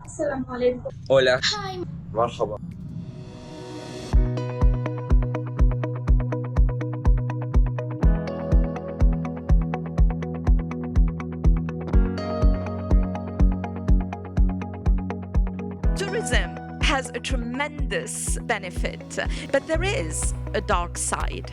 Assalamu alaikum. Hola. Hi. مرحبا. Tourism has a tremendous benefit, but there is a dark side.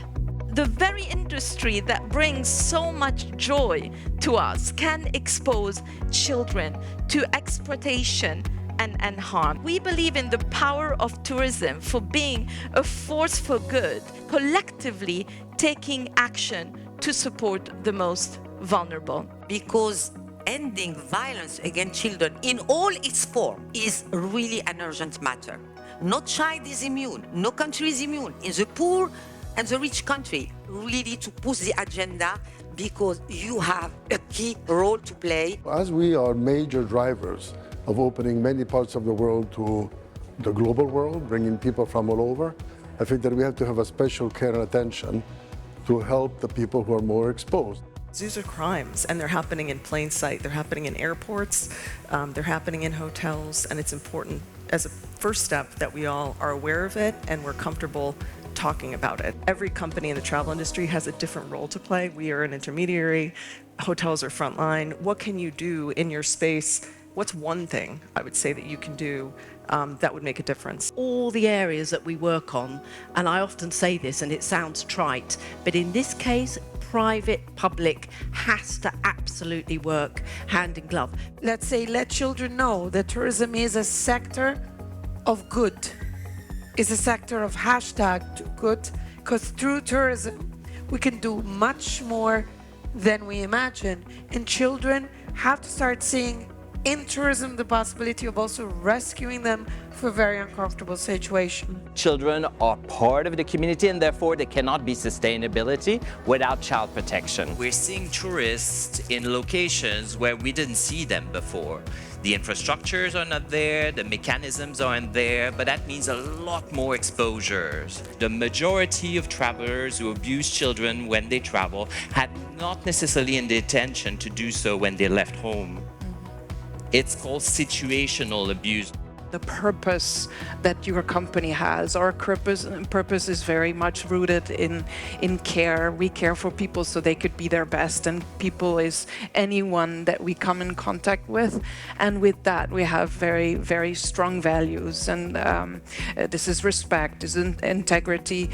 The very industry that brings so much joy to us can expose children to exploitation and harm. We believe in the power of tourism for being a force for good, collectively taking action to support the most vulnerable. Because ending violence against children in all its form is really an urgent matter. No child is immune, no country is immune. In the poor and the rich country, really to push the agenda, because you have a key role to play. As we are major drivers of opening many parts of the world to the global world, bringing people from all over, I think that we have to have a special care and attention to help the people who are more exposed. These are crimes, and they're happening in plain sight. They're happening in airports, they're happening in hotels, and it's important as a first step that we all are aware of it and we're comfortable talking about it. Every company in the travel industry has a different role to play. We are an intermediary, hotels are frontline. What can you do in your space? What's one thing I would say that you can do that would make a difference? All the areas that we work on, and I often say this and it sounds trite, but in this case, private, public has to absolutely work hand in glove. Let's say, let children know that tourism is a sector of good, is a sector of hashtag good, because through tourism, we can do much more than we imagine. And children have to start seeing in tourism the possibility of also rescuing them for a very uncomfortable situation. Children are part of the community and therefore there cannot be sustainability without child protection. We're seeing tourists in locations where we didn't see them before. The infrastructures are not there, the mechanisms aren't there, but that means a lot more exposures. The majority of travelers who abuse children when they travel had not necessarily in the intention to do so when they left home. It's called situational abuse. The purpose that your company has. Our purpose is very much rooted in care. We care for people so they could be their best, and people is anyone that we come in contact with. And with that, we have very, very strong values. And this is respect, this is integrity,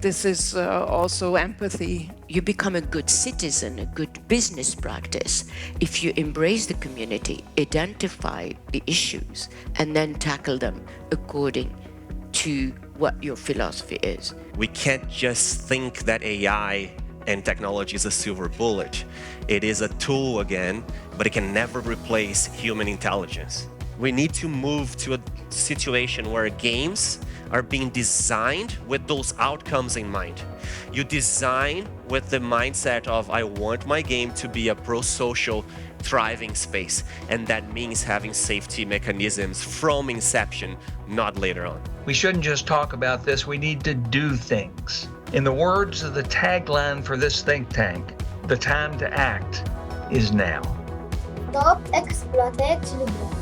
this is also empathy. You become a good citizen, a good business practice, if you embrace the community, identify the issues, and then tackle them according to what your philosophy is. We can't just think that AI and technology is a silver bullet. It is a tool again, but it can never replace human intelligence. We need to move to a situation where games are being designed with those outcomes in mind. You design with the mindset of, I want my game to be a pro-social, thriving space. And that means having safety mechanisms from inception, not later on. We shouldn't just talk about this, we need to do things. In the words of the tagline for this think tank, the time to act is now. Stop exploiting children.